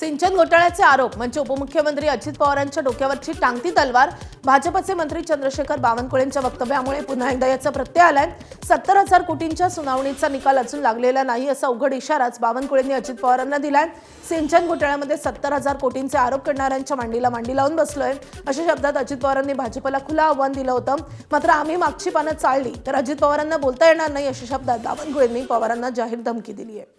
सिंचन घोटाळ्याचे आरोप म्हणजे उपमुख्यमंत्री अजित पवारांच्या डोक्यावरची टांगती तलवार। भाजपचे मंत्री चंद्रशेखर बावनकुळेंच्या वक्तव्यामुळे पुन्हा एकदा याचा प्रत्यय आलाय। 70,000 कोटींच्या सुनावणीचा निकाल अजून लागलेला नाही असा उघड इशाराच बावनकुळेंनी अजित पवारांना दिलाय। सिंचन घोटाळ्यामध्ये 70,000 कोटींचे आरोप करणाऱ्यांच्या मांडीला मांडी लावून बसलोय अशा शब्दात अजित पवारांनी भाजपला खुलं आव्हान दिलं होतं। मात्र आम्ही मागची पानं चालली तर अजित पवारांना बोलता येणार नाही अशा शब्दात बावनकुळेंनी पवारांना जाहीर धमकी दिली आहे।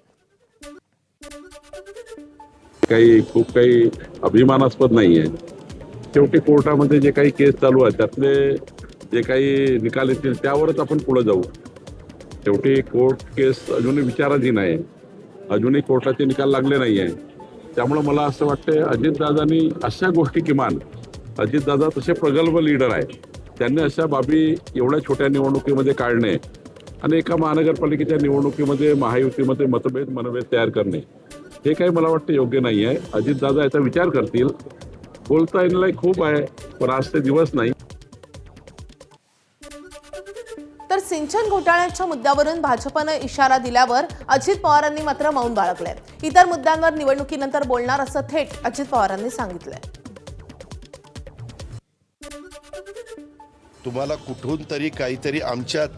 खूप काही अभिमानास्पद नाहीये। शेवटी कोर्टामध्ये जे काही केस चालू आहे त्यातले जे काही निकाल येतील त्यावरच आपण पुढे जाऊ। शेवटी कोर्ट केस अजूनही विचाराधीन आहे, अजूनही कोर्टाचे निकाल लागले नाहीये। त्यामुळे मला असं वाटतं अजितदादांनी अशा गोष्टी किमान अजितदादा तसे प्रगल्भ लीडर आहे, त्यांनी अशा बाबी एवढ्या छोट्या निवडणुकीमध्ये काढणे आणि एका महानगरपालिकेच्या निवडणुकीमध्ये महायुतीमध्ये मनभेद तयार करणे हे काही मला वाटतं योग्य नाही आहे। अजितदादा याचा विचार करतील। बोलता येण्यालायक खूप आहे पण आज ते दिवस नाही। तर सिंचन घोटाळ्याच्या मुद्द्यावरून भाजपने इशारा दिल्यावर अजित पवारांनी मात्र मौन बाळगले। इतर मुद्द्यांवर निवडणुकीनंतर बोलणार असं थेट अजित पवारांनी सांगितलंय। तुम्हाला कुठून तरी काहीतरी आमच्यात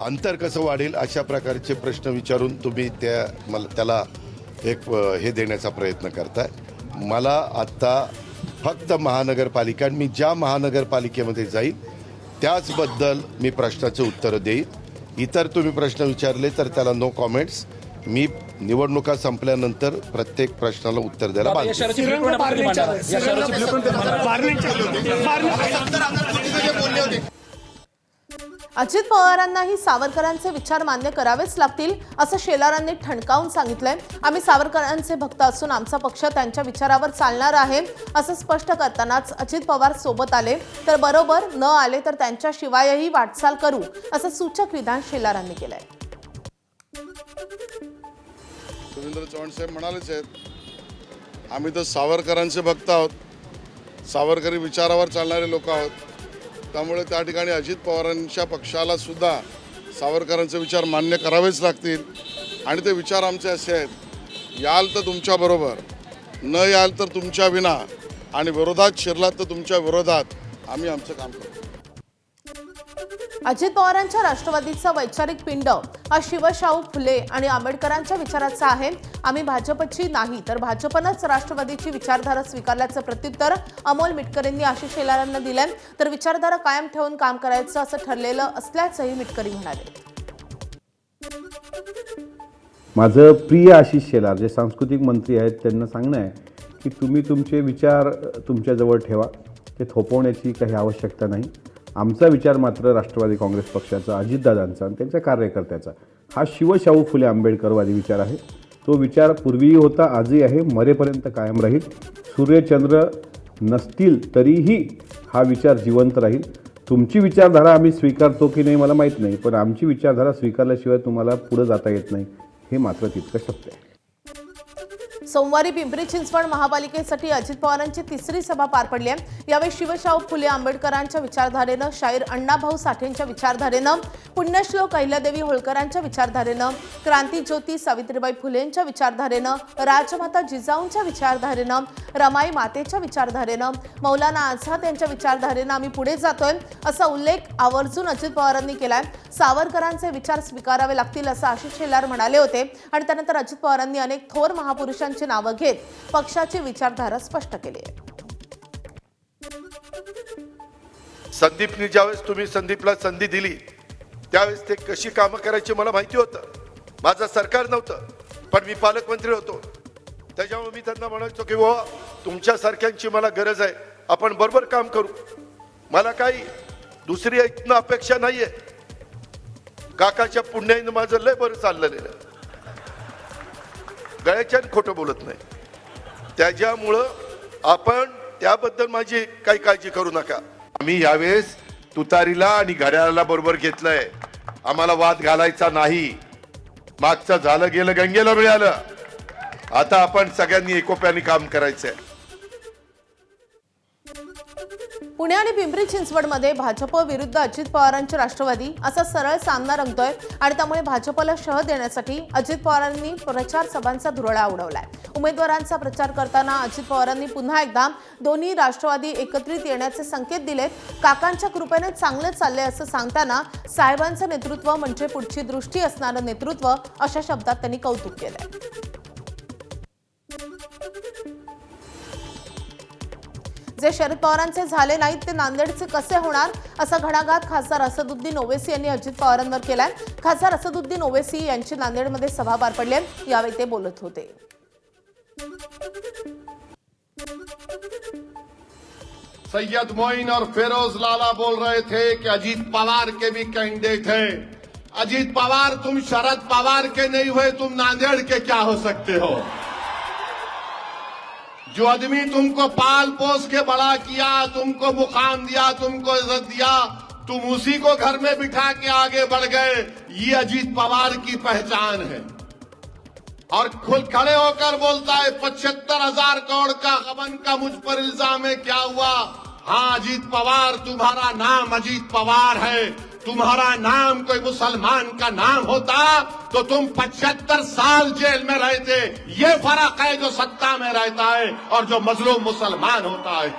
अंतर कसं वाढेल अशा प्रकारचे प्रश्न विचारून तुम्ही त्याला एक हे देण्याचा प्रयत्न करताय। मला आत्ता फक्त महानगरपालिका मी ज्या महानगरपालिकेमध्ये जाईल त्याचबद्दल मी प्रश्नाचे उत्तर देईन। इतर तुम्ही प्रश्न विचारले तर त्याला नो कॉमेंट्स। मी निवडणुका संपल्यानंतर प्रत्येक प्रश्नाला उत्तर द्यायला बांधील। अजित पवारांनाही सावरकरांचे विचार मान्य करावेच लागतील असं शेलारांनी ठणकावून सांगितलंय। आम्ही सावरकरांचे भक्त असून आमचा पक्ष त्यांच्या विचारावर चालणार आहे असं स्पष्ट करतानाच अजित पवार सोबत आले तर बरोबर, न आले तर त्यांच्याशिवायही वाटचाल करू असं सूचक विधान शेलारांनी केलंय। सुरेंद्र चव्हाण साहेब म्हणालेच आहेत, आम्ही तर सावरकरांचे भक्त आहोत, सावरकरी विचारावर चालणारे लोक आहोत। त्यामुळे त्या ठिकाणी अजित पवारांच्या पक्षाला सुद्धा सावरकरांचे विचार मान्य करावेच लागतील आणि ते विचार आमचे असे आहेत, याल तर तुमच्याबरोबर, न याल तर तुमच्या विना आणि विरोधात शिरलात तर तुमच्या विरोधात आम्ही आमचं काम करू। अजित पवारांच्या राष्ट्रवादीचा वैचारिक पिंड हा शिवशाहू फुले आणि आंबेडकरांच्या विचाराचा आहे। आम्ही भाजपची नाही तर भाजपनंच राष्ट्रवादीची विचारधारा स्वीकारल्याचं प्रत्युत्तर अमोल मिटकरींनी आशिष शेलारांना दिलंय। तर विचारधारा कायम ठेवून काम करायचं असं ठरलेलं असल्याचंही मिटकरी म्हणाले। माझं प्रिय आशिष शेलार जे सांस्कृतिक मंत्री आहेत त्यांना सांगणं आहे की तुम्ही तुमचे विचार तुमच्याजवळ ठेवा, ते थोपवण्याची काही आवश्यकता नाही। आमचा विचार मात्र राष्ट्रवादी काँग्रेस पक्षाचा, अजितदादांचा आणि त्यांच्या कार्यकर्त्याचा हा शिवशाहू फुले आंबेडकरवादी विचार आहे। तो विचार पूर्वीही होता, आजही आहे, मरेपर्यंत कायम राहील। सूर्यचंद्र नसतील तरीही हा विचार जिवंत राहील। तुमची विचारधारा आम्ही स्वीकारतो की नाही मला माहीत नाही, पण आमची विचारधारा स्वीकारल्याशिवाय तुम्हाला पुढे जाता येत नाही हे मात्र तितकं सत्य आहे। सोमवारी पिंपरी चिंचवड महापालिकेसाठी अजित पवारांची तिसरी सभा पार पडली आहे। यावेळी शिवशाहू फुले आंबेडकरांच्या विचारधारेनं, शाहीर अण्णाभाऊ साठेंच्या विचारधारेनं, पुण्यश्लोक अहिल्यादेवी होळकरांच्या विचारधारेनं, क्रांतीज्योती सावित्रीबाई फुलेंच्या विचारधारेनं, राजमाता जिजाऊंच्या विचारधारेनं, रमाई मातेच्या विचारधारेनं, मौलाना आझाद यांच्या विचारधारेनं आम्ही पुढे जातोय असा उल्लेख आवर्जून अजित पवारांनी केलाय। सावरकरांचे विचार स्वीकारावे लागतील असं आशिष शेलार म्हणाले होते आणि त्यानंतर अजित पवारांनी अनेक थोर महापुरुषांची नावं घेत पक्षाची विचारधारा स्पष्ट केली आहे। संदीपनी ज्यावेळेस तुम्ही संदीपला संधी दिली त्यावेळेस ते कशी कामं करायची मला माहिती होतं। माझं सरकार नव्हतं पण मी पालकमंत्री होतो, त्याच्यामुळे मी त्यांना म्हणायचो की हो तुमच्यासारख्यांची मला गरज आहे, आपण बरोबर काम करू। मला काही दुसरी इथनं अपेक्षा नाहीये। काकाच्या पुण्याईनं माझं लय बरं चाललेलं, गळ्याच्या खोटं बोलत नाही, त्याच्यामुळं आपण त्याबद्दल माझी काही काळजी करू नका। आम्ही यावेळेस तुतारीला आणि घड्याळाला बरोबर घेतलंय, आम्हाला वाद घालायचा नाही। मागचं झालं गेलं गंगेला मिळालं, आता आपण सगळ्यांनी एकोप्याने काम करायचंय। पुणे आणि पिंपरी चिंचवडमध्ये भाजप विरुद्ध अजित पवारांचे राष्ट्रवादी असा सरळ सामना रंगतोय आणि त्यामुळे भाजपला शह देण्यासाठी अजित पवारांनी प्रचार सभांचा धुरळा उडवलाय। उमेदवारांचा प्रचार करताना अजित पवारांनी पुन्हा एकदा दोन्ही राष्ट्रवादी एकत्रित येण्याचे संकेत दिलेत. काकांच्या कृपेने चांगले चालले असं सांगताना साहेबांचं नेतृत्व म्हणजे पुढची दृष्टी असणारं नेतृत्व अशा शब्दात त्यांनी कौतुक केलंय. जे शरद पवारांचे झाले नाहीत ते नांदेडचे कसे होणार असा घणाघात खासदार असदुद्दीन ओवैसी यांनी अजित पवारांवर केलाय. खासदार असदुद्दीन ओवैसी यांची नांदेडमध्ये सभा पार पडली. यावेळी ते बोलत होते. सैयद मोइन और फिरोज लाला बोल रहे थे कि अजीत पवार के भी कैंडिडेट हैं। अजीत पवार, तुम शरद पवार के नहीं हुए, तुम नांदेड़ के क्या हो सकते हो? जो आदमी तुमको पाल पोस के बड़ा किया, तुमको मुकाम दिया, तुमको इज्जत दिया, तुम उसी को घर में बिठा के आगे बढ़ गए। ये अजीत पवार की पहचान है। और खुद खड़े होकर बोलता है 75,000 करोड़ का गबन का मुझ पर इल्जाम है, क्या हुआ? हाँ अजीत पवार, तुम्हारा नाम अजीत पवार है। तुम्हारा नाम कोई मुसलमान का नाम होता तो तुम 75 साल जेल में रहते। ये फर्क है जो सत्ता में रहता है और जो मजलूम मुसलमान होता है।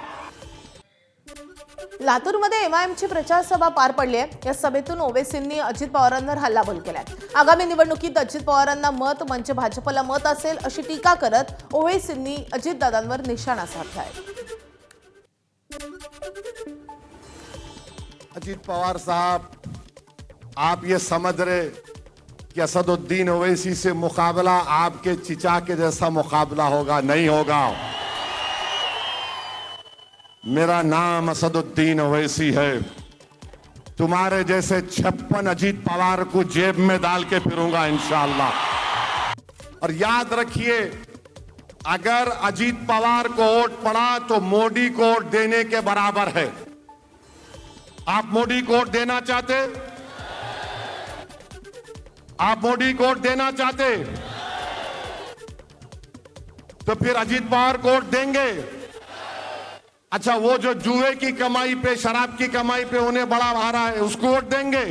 लातूरमध्ये एमआयएमची प्रचार सभा पार पडली आहे. या सभेतून ओवैसींनी अजित पवारांवर हल्लाबोल केलाय. आगामी निवडणुकीत अजित पवारांना मत म्हणजे भाजपला मत असेल अशी टीका करत ओवैसींनी अजितदादांवर निशाणा साधलाय. अजीत पवार साहब, आप ये समझ रहे कि असदुद्दीन ओवैसी से मुकाबला आपके चिचा के जैसा मुकाबला होगा? नहीं होगा। मेरा नाम असदुद्दीन ओवैसी है। तुम्हारे जैसे 56 अजीत पवार को जेब में डाल के फिरूंगा इंशाअल्लाह। और याद रखिए, अगर अजीत पवार को वोट पड़ा तो मोदी को वोट देने के बराबर है। आप मोदी को वोट देना चाहते? आप मोदी को वोट देना चाहते तो फिर अजीत पवार को वोट देंगे। अच्छा, वो जो जुए की कमाई पे, शराब की कमाई पे उन्हें बड़ा आ रहा है, उसको वोट देंगे।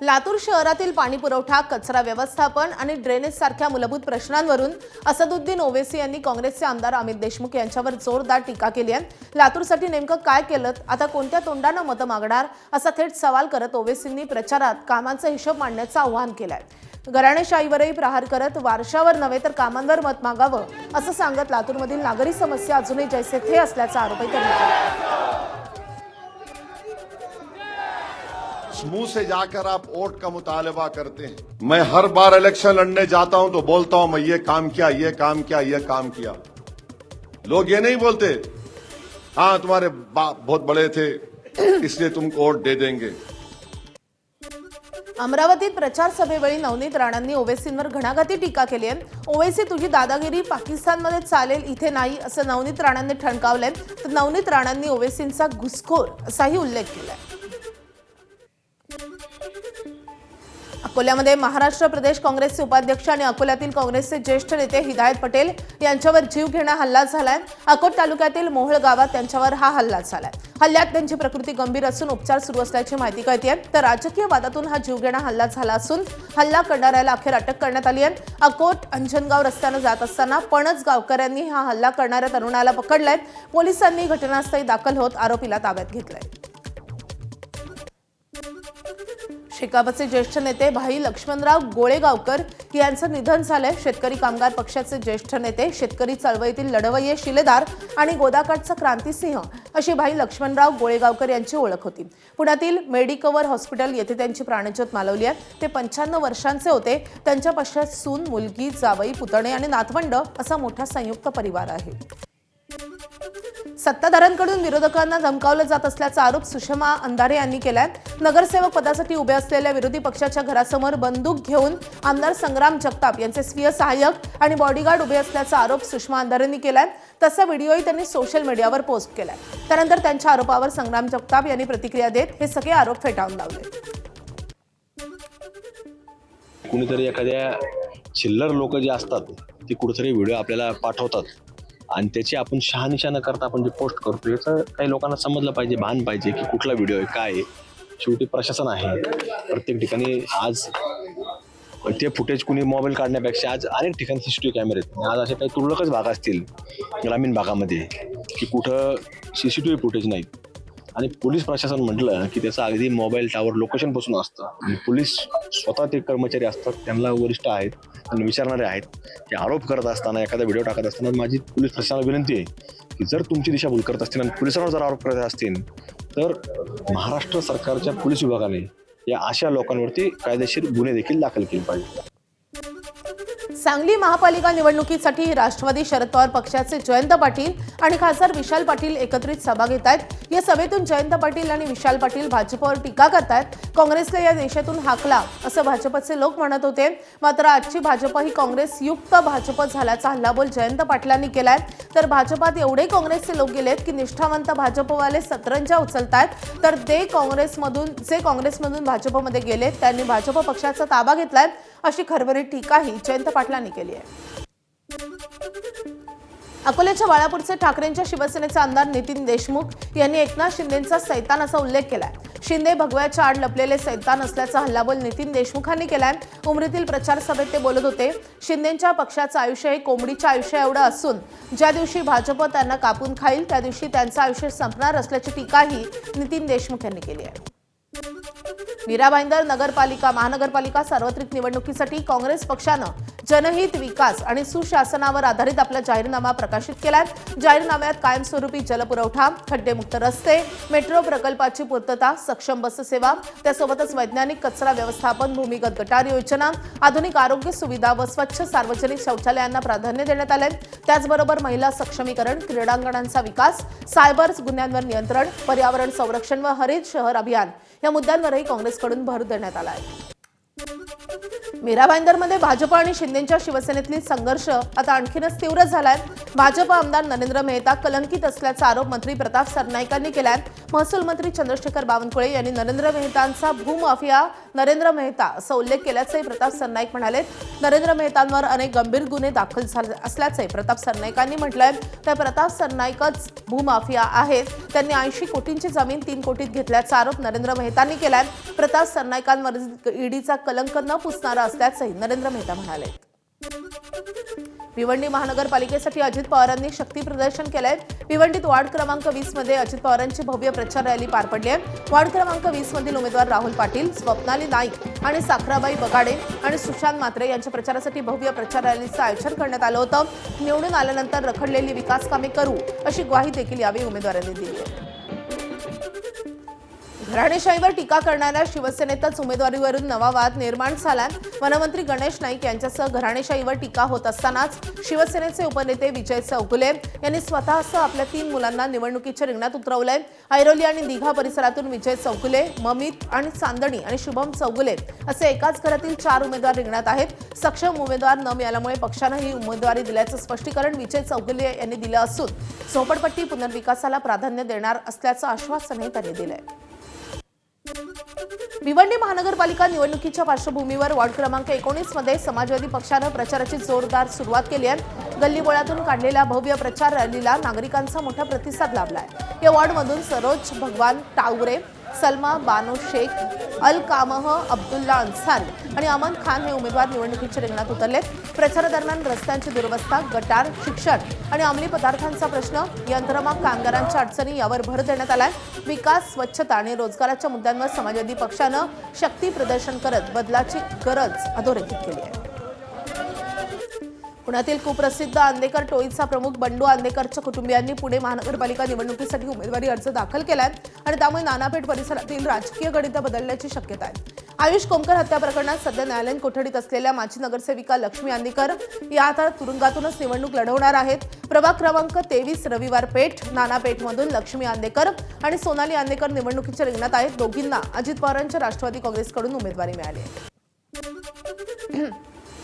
लातूर शहरातील पाणी पुरवठा, कचरा व्यवस्थापन आणि ड्रेनेज सारख्या मूलभूत प्रश्नांवरून असदुद्दीन ओवैसी यांनी काँग्रेसचे आमदार अमित देशमुख यांच्यावर जोरदार टीका केली आहे. लातूरसाठी नेमकं काय केलं, आता कोणत्या तोंडानं मतं मागणार असा थेट सवाल करत ओवैसींनी प्रचारात कामांचा हिशोब मांडण्याचं आवाहन केलंय. घराणेशाहीवरही प्रहार करत वारशावर नव्हे तर कामांवर मत मागावं असं सांगत लातूरमधील नागरी समस्या अजूनही जैसे थे असल्याचा आरोपही त्यांनी केला. मुंह से जाकर आप वोट का मुतालबा करते हैं। मैं हर बार इलेक्शन लड़ने जाता हूं तो बोलता हूं मैं ये काम किया, ये काम किया, ये काम किया। लोग ये नहीं बोलते हाँ तुम्हारे बाप बहुत बड़े थे इसलिए तुमको वोट दे देंगे। अमरावतीत प्रचार सभेवेळी नवनीत राणांनी ओवैसींवर घणाघाती टीका केली आहे. ओवैसी, तुझी दादागिरी पाकिस्तानमध्ये चालेल, इथे नाही असं नवनीत राणांनी ठणकावलंय. तर नवनीत राणांनी ओवैसींचा घुसखोर असाही उल्लेख केलाय. अकोल्यामध्ये महाराष्ट्र प्रदेश काँग्रेसचे उपाध्यक्ष आणि अकोल्यातील काँग्रेसचे ज्येष्ठ नेते हिदायत पटेल यांच्यावर जीवघेणा हल्ला झालाय. अकोट तालुक्यातील मोहोळ गावात त्यांच्यावर हा हल्ला झालाय. हल्ल्यात त्यांची प्रकृती गंभीर असून उपचार सुरू असल्याची माहिती कळतेय. तर राजकीय वादातून हा जीवघेणा हल्ला झाला असून हल्ला करणाऱ्याला अखेर अटक करण्यात आली आहे. अकोट अंजनगाव रस्त्यानं जात असताना पणज गावकऱ्यांनी हा हल्ला करणाऱ्या तरुणाला पकडलाय. पोलिसांनी घटनास्थळी दाखल होत आरोपीला ताब्यात घेतलंय. शेकापचे ज्येष्ठ नेते भाई लक्ष्मणराव गोळेगावकर यांचं निधन झालंय. शेतकरी कामगार पक्षाचे ज्येष्ठ नेते, शेतकरी चळवळीतील लढवय्ये शिलेदार आणि गोदाकाठचा क्रांतिसिंह अशी भाई लक्ष्मणराव गोळेगावकर यांची ओळख होती. पुण्यातील मेडिकवर हॉस्पिटल येथे त्यांची प्राणज्योत मालवली आहे. ते 95 वर्षांचे होते. त्यांच्या पश्चात सून, मुलगी, जावई, पुतणे आणि नातवंड असा मोठा संयुक्त परिवार आहे. सत्ताधाऱ्यांकडून विरोधकांना धमकावलं जात असल्याचा आरोप सुषमा अंधारे यांनी केलाय. नगरसेवक पदासाठी उभे असलेल्या विरोधी पक्षाच्या घरासमोर बंदूक घेऊन आमदार संग्राम जगताप यांचे स्वीय सहाय्यक आणि बॉडीगार्ड उभे असल्याचा आरोप सुषमा अंधारेंनी केलाय. तसा व्हिडिओही त्यांनी सोशल मीडियावर पोस्ट केलाय. त्यानंतर त्यांच्या आरोपावर संग्राम जगताप यांनी प्रतिक्रिया देत हे सगळे आरोप फेटाळून लावले. कुणीतरी एखाद्या चिल्लर लोक जे असतात ती कुठेतरी व्हिडिओ आपल्याला पाठवतात आणि त्याची आपण शहानिशा न करता आपण जे पोस्ट करतो याचं काही लोकांना समजलं पाहिजे, भान पाहिजे की कुठला व्हिडिओ आहे, काय आहे. शेवटी प्रशासन आहे. प्रत्येक ठिकाणी आज पण ते फुटेज कुणी मोबाईल काढण्यापेक्षा आज अनेक ठिकाणी सीसीटीव्ही कॅमेरे आहेत. आज असे काही तुरळकच भाग असतील ग्रामीण भागामध्ये की कुठं सीसीटीव्ही फुटेज नाहीत आणि पोलीस प्रशासन म्हटलं की त्याचं अगदी मोबाईल टावर लोकेशनपासून असतं आणि पोलीस स्वतः ते कर्मचारी असतात, त्यांना वरिष्ठ आहेत, त्यांना विचारणारे आहेत. ते आरोप करत असताना एखादा व्हिडिओ टाकत असताना माझी पोलीस प्रशासनाला विनंती आहे की जर तुमची दिशाभूल करत असतील आणि पोलिसांवर जर आरोप करत असतील तर महाराष्ट्र सरकारच्या पोलीस विभागाने या अशा लोकांवरती कायदेशीर गुन्हे देखील दाखल केले पाहिजे. सांगली महापालिका निवडणुकीसाठी राष्ट्रवादी शरद पवार पक्षाचे जयंत पाटील आणि खासदार विशाल पाटील एकत्रित सभा घेत आहेत. या सभेतून जयंत पाटील आणि विशाल पाटील भाजपवर टीका करतायत. काँग्रेसला या देशातून हाकला असं भाजपचे लोक म्हणत होते. मात्र आजची भाजप ही काँग्रेस युक्त भाजप झाल्याचा हल्लाबोल जयंत पाटलांनी केलाय. तर भाजपात एवढे काँग्रेसचे लोक गेलेत की निष्ठावंत भाजपवाले सतरंजा उचलतायत. तर जे काँग्रेसमधून भाजपमध्ये गेलेत त्यांनी भाजप पक्षाचा ताबा घेतलाय अशी खरबरीत टीकाही जयंत पाटलांनी केली आहे. अकोल्याच्या बाळापूरचे ठाकरेंच्या शिवसेनेचे आमदार नितीन देशमुख यांनी एकनाथ शिंदेंचा सैतान असा उल्लेख केलाय. शिंदे भगव्याच्या आड लपलेले सैतान असल्याचा हल्लाबोल नितीन देशमुखांनी केलाय. उमरीतील प्रचार सभेत ते बोलत होते. शिंदेंच्या पक्षाचं आयुष्य हे कोंबडीच्या आयुष्या एवढं असून ज्या दिवशी भाजप त्यांना कापून खाईल त्या दिवशी त्यांचं आयुष्य संपणार असल्याची टीकाही नितीन देशमुख यांनी केली आहे. मीरा भाईंदर महानगरपालिका सार्वत्रिक निवडणुकीसाठी काँग्रेस पक्षानं जनहित, विकास आणि सुशासनावर आधारित आपला जाहीरनामा प्रकाशित केलाय. जाहीरनाम्यात कायमस्वरूपी जलपुरवठा, खड्डेमुक्त रस्ते, मेट्रो प्रकल्पाची पूर्तता, सक्षम बस सेवा, त्यासोबतच वैज्ञानिक कचरा व्यवस्थापन, भूमिगत गटार योजना, आधुनिक आरोग्य सुविधा व स्वच्छ सार्वजनिक शौचालयांना प्राधान्य देण्यात आले. त्याचबरोबर महिला सक्षमीकरण, क्रीडांगणांचा विकास, सायबर गुन्ह्यांवर नियंत्रण, पर्यावरण संरक्षण व हरित शहर अभियान या मुद्द्यांवरही काँग्रेसकडून भर देण्यात आला आहे. मीरा भाईंदरमध्ये भाजप आणि शिंदेंच्या शिवसेनेतील संघर्ष आता आणखीनच तीव्र झालाय. भाजप आमदार नरेंद्र मेहता कलंकित असल्याचा आरोप मंत्री प्रताप सरनाईकांनी केलाय. महसूल मंत्री चंद्रशेखर बावनकुळे यांनी नरेंद्र मेहतांचा भूमाफिया नरेंद्र मेहता असा उल्लेख केल्याचंही प्रताप सरनाईक म्हणाले. नरेंद्र मेहतांवर अनेक गंभीर गुन्हे दाखल झाले असल्याचे प्रताप सरनाईकांनी म्हटलंय. तर प्रताप सरनाईकच भूमाफिया आहेत. त्यांनी 80 कोटींची जमीन 3 कोटीत घेतल्याचा आरोप नरेंद्र मेहतांनी केलाय. प्रताप सरनाईकांवर ईडीचा कलंक न पुसणारा असल्याचंही नरेंद्र मेहता म्हणाले. भिवंडी महानगरपालिकेसाठी अजित पवारांनी शक्ती प्रदर्शन केलंय. भिवंडीत वार्ड क्रमांक 20 मध्ये अजित पवारांची भव्य प्रचार रॅली पार पडली आहे. वार्ड क्रमांक 20 मधील उमेदवार राहुल पाटील, स्वप्नाली नाईक आणि साखराबाई बगाडे आणि सुशांत मात्रे यांच्या प्रचारासाठी भव्य प्रचार रॅलीचं आयोजन करण्यात आलं होतं. निवडून आल्यानंतर रखडलेली विकास कामे करू अशी ग्वाही देखील यावेळी उमेदवारांनी दिली आहे. घराणेशाहीवर टीका करणाऱ्या शिवसेनेतच उमेदवारीवरून नवा वाद निर्माण झाला. वनमंत्री गणेश नाईक यांच्यासह घराणेशाहीवर टीका होत असतानाच शिवसेनेचे उपनेते विजय चौगुले यांनी स्वतःसह आपल्या 3 मुलांना निवडणुकीच्या रिंगणात उतरवलंय. ऐरोली आणि दिघा परिसरातून विजय चौगुले, ममित आणि चांदणी आणि शुभम चौगुले असे एकाच घरातील 4 उमेदवार रिंगणात आहेत. सक्षम उमेदवार न मिळाल्यामुळे पक्षानं ही उमेदवारी दिल्याचं स्पष्टीकरण विजय चौगुले यांनी दिलं असून झोपडपट्टी पुनर्विकासाला प्राधान्य देणार असल्याचं आश्वासनही त्यांनी दिलंय. भिवंडी महानगरपालिका निवडणुकीच्या पार्श्वभूमीवर वार्ड क्रमांक 19 मध्ये समाजवादी पक्षानं प्रचाराची जोरदार सुरुवात केली आहे. गल्लीबोळातून काढलेल्या भव्य प्रचार रॅलीला नागरिकांचा मोठा प्रतिसाद लाभलाय. या वॉर्डमधून सरोज भगवान टावरे, सलमा बानो शेख, अल कामह अब्दुल्ला अन्सारी आणि अमन खान हे उमेदवार निवडणुकीच्या रिंगणात उतरले. प्रचारादरम्यान रस्त्यांची दुरवस्था, गटार, शिक्षण आणि अंमली पदार्थांचा प्रश्न, यंत्रमाग कामगारांच्या अडचणी यावर भर देण्यात आलाय. विकास, स्वच्छता आणि रोजगाराच्या मुद्द्यांवर समाजवादी पक्षानं शक्ती प्रदर्शन करत बदलाची गरज अधोरेखित केली आहे. पुण्यातील कुप्रसिद्ध आंदेकर टोळीचा प्रमुख बंडू आंदेकरच्या कुटुंबियांनी पुणे महानगरपालिका निवडणुकीसाठी उमेदवारी अर्ज दाखल केलाय आणि त्यामुळे नानापेठ परिसरातील राजकीय गणित बदलण्याची शक्यता आहे. आयुष कोमकर हत्या प्रकरणात सध्या न्यायालयीन कोठडीत असलेल्या माजी नगरसेविका लक्ष्मी आंदेकर या आता तुरुंगातूनच निवडणूक लढवणार आहेत. प्रभाग क्रमांक 23 रविवार पेठ, नानापेठमधून लक्ष्मी आंदेकर आणि सोनाली आंदेकर निवडणुकीच्या रिंगणात आहेत. दोघींना अजित पवारांच्या राष्ट्रवादी काँग्रेसकडून उमेदवारी मिळाली आहे.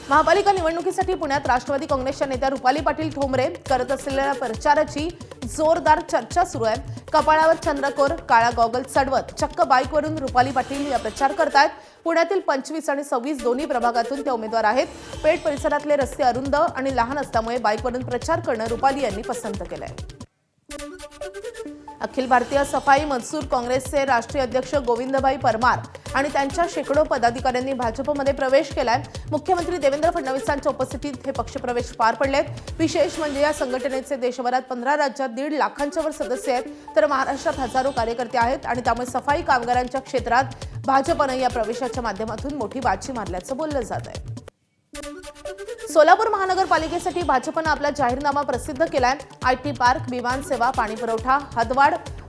महापालिका निवडणुकीसाठी पुण्यात राष्ट्रवादी काँग्रेसच्या नेत्या रुपाली पाटील ठोंबरे करत असलेल्या प्रचाराची जोरदार चर्चा सुरू आहे. कपाळावर चंद्रकोर, काळा गॉगल चढवत चक्क बाईकवरून रुपाली पाटील या प्रचार करतायत. पुण्यातील 25 आणि 26 दोन्ही प्रभागातून त्या उमेदवार आहेत. पेठ परिसरातले रस्ते अरुंद आणि लहान असल्यामुळे बाईकवरून प्रचार करणं रुपाली यांनी पसंत केलंय. अखिल भारतीय सफाई मजदूर काँग्रेसचे राष्ट्रीय अध्यक्ष गोविंदभाई परमार आणि त्यांच्या शेकडो पदाधिकाऱ्यांनी भाजपमध्ये प्रवेश केलाय. मुख्यमंत्री देवेंद्र फडणवीसांच्या उपस्थितीत हे पक्षप्रवेश पार पडलेत. विशेष म्हणजे या संघटनेचे देशभरात 15 राज्यात 1.5 लाखांच्या वर सदस्य आहेत, तर महाराष्ट्रात हजारो कार्यकर्ते आहेत आणि त्यामुळे सफाई कामगारांच्या क्षेत्रात भाजपनं या प्रवेशाच्या माध्यमातून मोठी बाजी मारल्याचं बोललं जात आहे. सोलापूर महानगरपालिकेसाठी भाजपनं आपला जाहीरनामा प्रसिद्ध केलाय. आयटी पार्क, विमानसेवा, पाणीपुरवठा,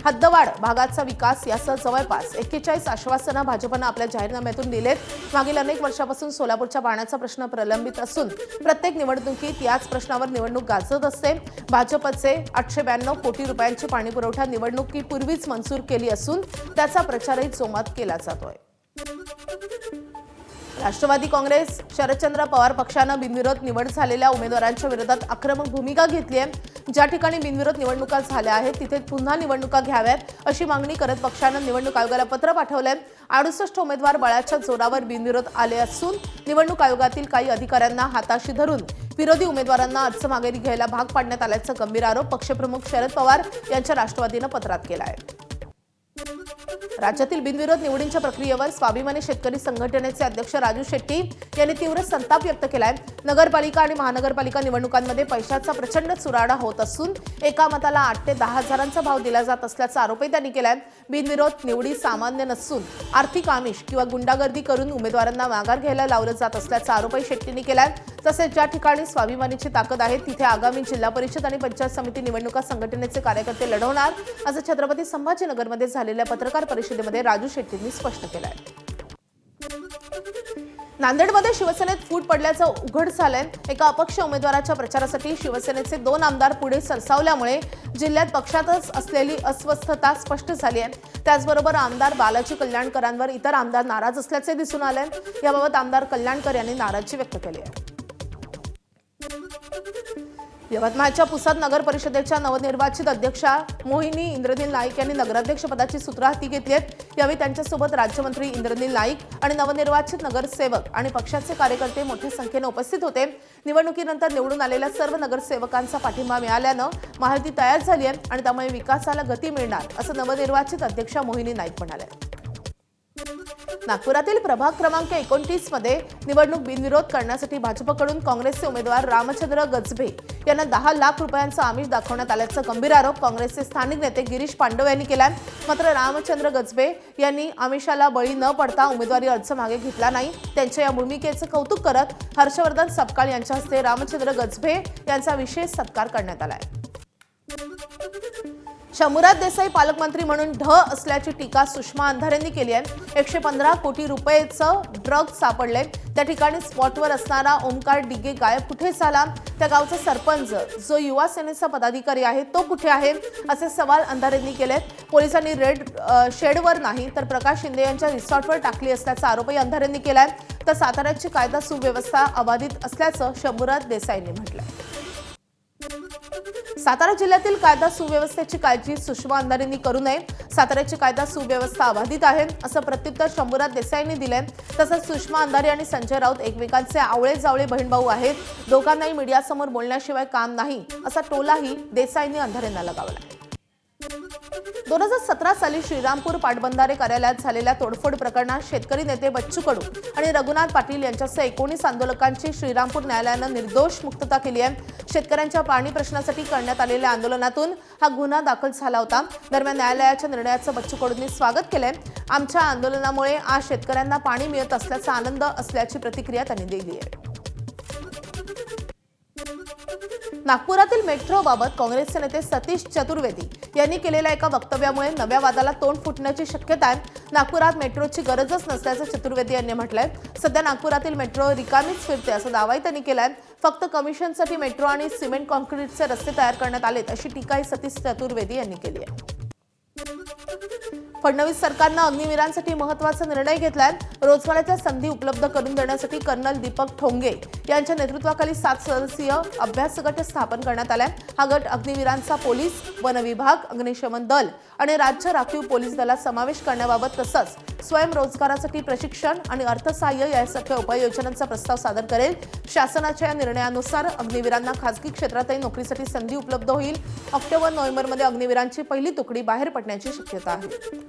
हद्दवाढ भागाचा विकास यासह जवळपास 41 आश्वासनं भाजपनं आपल्या जाहीरनाम्यातून दिलेत. मागील अनेक वर्षापासून सोलापूरच्या पाण्याचा प्रश्न प्रलंबित असून प्रत्येक निवडणुकीत याच प्रश्नावर निवडणूक गाजत असते. भाजपचे 892 कोटी रुपयांची पाणीपुरवठा निवडणुकीपूर्वीच मंजूर केली असून त्याचा प्रचारही जोमात केला जातोय. राष्ट्रवादी काँग्रेस, शरदचंद्र पवार पक्षानं बिनविरोध निवड झालेल्या उमेदवारांच्या विरोधात आक्रमक भूमिका घेतली आहे. ज्या ठिकाणी बिनविरोध निवडणुका झाल्या आहेत तिथे पुन्हा निवडणुका घ्याव्यात अशी मागणी करत पक्षानं निवडणूक आयोगाला पत्र पाठवलंय. 68 उमेदवार बळाच्या जोरावर बिनविरोध आले असून निवडणूक आयोगातील काही अधिकाऱ्यांना हाताशी धरून विरोधी उमेदवारांना अर्ज मागे घ्यायला भाग पाडण्यात आल्याचा गंभीर आरोप पक्षप्रमुख शरद पवार यांच्या राष्ट्रवादीनं पत्रात केला आहे. राज्यातील बिनविरोध निवडींच्या प्रक्रियेवर स्वाभिमानी शेतकरी संघटनेचे अध्यक्ष राजू शेट्टी यांनी तीव्र संताप व्यक्त केलाय. नगरपालिका आणि महानगरपालिका निवडणुकांमध्ये पैशाचा प्रचंड चुराडा होत असून एका मताला 8 ते 10 हजारांचा भाव दिला जात असल्याचा आरोपही त्यांनी केलाय. बिनविरोध निवडी सामान्य नसून आर्थिक आमिष किंवा गुंडागर्दी करून उमेदवारांना माघार घ्यायला लावलं जात असल्याचा आरोपही शेट्टींनी केलाय. तसेच ज्या ठिकाणी स्वाभिमानीची ताकद आहे तिथे आगामी जिल्हा परिषद आणि पंचायत समिती निवडणुका संघटनेचे कार्यकर्ते लढवणार असं छत्रपती संभाजीनगरमध्ये झालेल्या पत्रकार परिषदेमध्ये राजू शेट्टींनी स्पष्ट केलं आहे. नांदेडमध्ये शिवसेनेत फूट पडल्याचं उघड झालंय. एका अपक्ष उमेदवाराच्या प्रचारासाठी शिवसेनेचे 2 आमदार पुढे सरसावल्यामुळे जिल्ह्यात पक्षातच असलेली अस्वस्थता स्पष्ट झाली आहे. त्याचबरोबर आमदार बालाजी कल्याणकरांवर इतर आमदार नाराज असल्याचे दिसून आले. याबाबत आमदार कल्याणकर यांनी नाराजी व्यक्त केली आहे. यवतमाळच्या पुसद नगर परिषदेच्या नवनिर्वाचित अध्यक्षा मोहिनी इंद्रनील नाईक यांनी नगराध्यक्षपदाची सूत्र हाती घेतली आहेत. यावेळी त्यांच्यासोबत राज्यमंत्री इंद्रनील नाईक आणि नवनिर्वाचित नगरसेवक आणि पक्षाचे कार्यकर्ते मोठ्या संख्येने उपस्थित होते. निवडणुकीनंतर निवडून आलेल्या सर्व नगरसेवकांचा पाठिंबा मिळाल्यानं महायुती तयार झाली आहे आणि त्यामुळे विकासाला गती मिळणार असं नवनिर्वाचित अध्यक्षा मोहिनी नाईक म्हणाल्या. नागपुरातील प्रभाग क्रमांक 29 मध्ये निवडणूक बिनविरोध करण्यासाठी भाजपकडून काँग्रेसचे उमेदवार रामचंद्र गजबे यांना 10 लाख रुपयांचा आमिष दाखवण्यात आल्याचा गंभीर आरोप काँग्रेसचे स्थानिक नेते गिरीश पांडव यांनी केला. मात्र रामचंद्र गजबे यांनी आमिषाला बळी न पडता उमेदवारी अर्ज मागे घेतला नाही. त्यांच्या या भूमिकेचं कौतुक करत हर्षवर्धन सपकाळ यांच्या हस्ते रामचंद्र गजबे यांचा विशेष सत्कार करण्यात आला. शंभूराज देसाई पालकमंत्री म्हणून ढ असल्याची टीका सुषमा अंधारेंनी केली आहे. 115 कोटी रुपयेचं ड्रग सापडले. त्या ठिकाणी स्पॉटवर असणारा ओमकार डिगे गायब कुठे झाला? त्या गावचा सरपंच जो युवा सेनेचा पदाधिकारी आहे तो कुठे आहे असे सवाल अंधारेंनी केले. पोलिसांनी रेड शेडवर नाही तर प्रकाश शिंदे यांच्या रिसॉर्टवर टाकली असल्याचा आरोपही अंधारेंनी केलाय. तर साताऱ्याची कायदा सुव्यवस्था अबाधित असल्याचं शंभूराज देसाईंनी म्हटलंय. सातारा जिल्ह्यातील कायदा सुव्यवस्थेची काळजी सुषमा अंधारेंनी करू नये. साताऱ्याची कायदा सुव्यवस्था अबाधित आहे असं प्रत्युत्तर शंभूराज देसाईंनी दिलंय. तसंच सुषमा अंधारे आणि संजय राऊत एकमेकांचे आवळे जावळे बहीणभाऊ आहेत. दोघांनाही मीडियासमोर बोलण्याशिवाय काम नाही असा टोलाही देसाईंनी अंधारेंना लगावला. 2017 साली श्रीरामपूर पाटबंधारे कार्यालयात झालेल्या तोडफोड प्रकरणात शेतकरी नेते बच्चू कडू आणि रघुनाथ पाटील यांच्यासह 19 आंदोलकांची श्रीरामपूर न्यायालयानं निर्दोष मुक्तता केली आहे. शेतकऱ्यांच्या पाणी प्रश्नासाठी करण्यात आलेल्या आंदोलनातून हा गुन्हा दाखल झाला होता. दरम्यान न्यायालयाच्या निर्णयाचं बच्चू कडूंनी स्वागत केलंय. आमच्या आंदोलनामुळे आज शेतकऱ्यांना पाणी मिळत असल्याचा आनंद असल्याची प्रतिक्रिया त्यांनी दिली आहे. नागपुरातील मेट्रोबाबत काँग्रेसचे नेते सतीश चतुर्वेदी यांनी केलेल्या एका वक्तव्यामुळे नव्या वादाला तोंड फुटण्याची शक्यता आहे. नागपुरात मेट्रोची गरजच नसल्याचं चतुर्वेदी यांनी म्हटलंय. सध्या नागपुरातील मेट्रो रिकामीच फिरते असा दावाही त्यांनी केलाय. फक्त कमिशनसाठी मेट्रो आणि सिमेंट कॉन्क्रीटचे रस्ते तयार करण्यात आलेत अशी टीकाही सतीश चतुर्वेदी यांनी केली आहे. फडणवीस सरकारनं अग्निवीरांसाठी महत्त्वाचा निर्णय घेतलाय. रोजगाराच्या संधी उपलब्ध करून देण्यासाठी कर्नल दीपक ठोंगे यांच्या नेतृत्वाखाली 7 सदस्यीय अभ्यास गट स्थापन करण्यात आलाय. हा गट अग्निवीरांचा पोलीस, वन विभाग, अग्निशमन दल आणि राज्य राखीव पोलीस दलात समावेश करण्याबाबत तसंच स्वयंरोजगारासाठी प्रशिक्षण आणि अर्थसहाय्य यासारख्या उपाययोजनांचा प्रस्ताव सादर करेल. शासनाच्या या निर्णयानुसार अग्निवीरांना खासगी क्षेत्रातही नोकरीसाठी संधी उपलब्ध होईल. ऑक्टोबर-नोव्हेंबरमध्ये अग्निवीरांची पहिली तुकडी बाहेर पडण्याची शक्यता आहे.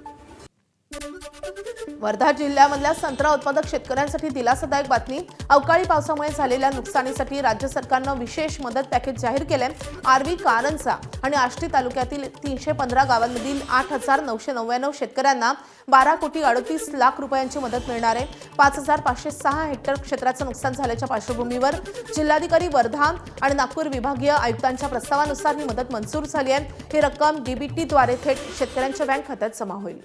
वर्धा जिल्ह्यामधल्या संत्रा उत्पादक शेतकऱ्यांसाठी दिलासादायक बातमी. अवकाळी पावसामुळे झालेल्या नुकसानीसाठी राज्य सरकारनं विशेष मदत पॅकेज जाहीर केलंय. आर्वी, कारंजा आणि आष्टी तालुक्यातील 315 गावांमधील 8,999 शेतकऱ्यांना 12 कोटी 38 लाख रुपयांची मदत मिळणार आहे. 5,506 हेक्टर क्षेत्राचं नुकसान झाल्याच्या पार्श्वभूमीवर जिल्हाधिकारी वर्धा आणि नागपूर विभागीय आयुक्तांच्या प्रस्तावानुसार ही मदत मंजूर झाली आहे. ही रक्कम डीबीटीद्वारे थेट शेतकऱ्यांच्या बँक खात्यात जमा होईल.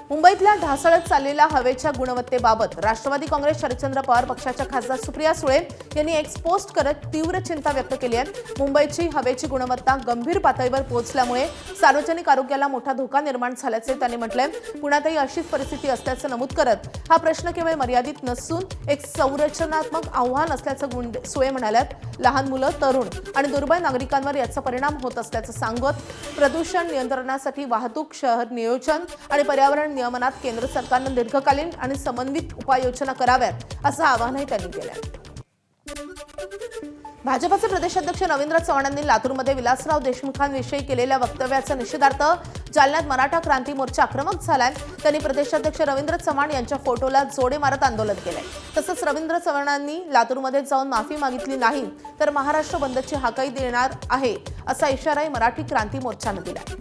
मुंबईतल्या ढासळत चाललेल्या हवेच्या गुणवत्तेबाबत राष्ट्रवादी काँग्रेस शरदचंद्र पवार पक्षाच्या खासदार सुप्रिया सुळे यांनी एक पोस्ट करत तीव्र चिंता व्यक्त केली आहे. मुंबईची हवेची गुणवत्ता गंभीर पातळीवर पोहोचल्यामुळे सार्वजनिक आरोग्याला मोठा धोका निर्माण झाल्याचे त्यांनी म्हटलंय. पुण्यातही अशीच परिस्थिती असल्याचं नमूद करत हा प्रश्न केवळ मर्यादित नसून एक संरचनात्मक आव्हान असल्याचं सुळे म्हणाल्यात. लहान मुलं, तरुण आणि दुर्बळ नागरिकांवर याचा परिणाम होत असल्याचं सांगत प्रदूषण नियंत्रणासाठी वाहतूक, शहर नियोजन आणि पर्यावरण नियमनात केंद्र सरकारनं दीर्घकालीन आणि समन्वित उपाययोजना कराव्यात असं आवाहनही त्यांनी केलंय. भाजपचे प्रदेशाध्यक्ष रवींद्र चव्हाणांनी लातूरमध्ये विलासराव देशमुखांविषयी केलेल्या वक्तव्याचा निषेधार्थ जालन्यात मराठा क्रांती मोर्चा आक्रमक झालाय. त्यांनी प्रदेशाध्यक्ष रवींद्र चव्हाण यांच्या फोटोला जोडे मारत आंदोलन केलंय. तसंच रवींद्र चव्हाणांनी लातूरमध्ये जाऊन माफी मागितली नाही तर महाराष्ट्र बंदची हाकही देणार आहे असा इशाराही मराठी क्रांती मोर्चानं दिलाय.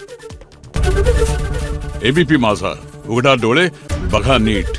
एबीपी माझा, उघडा डोळे बघा नीट.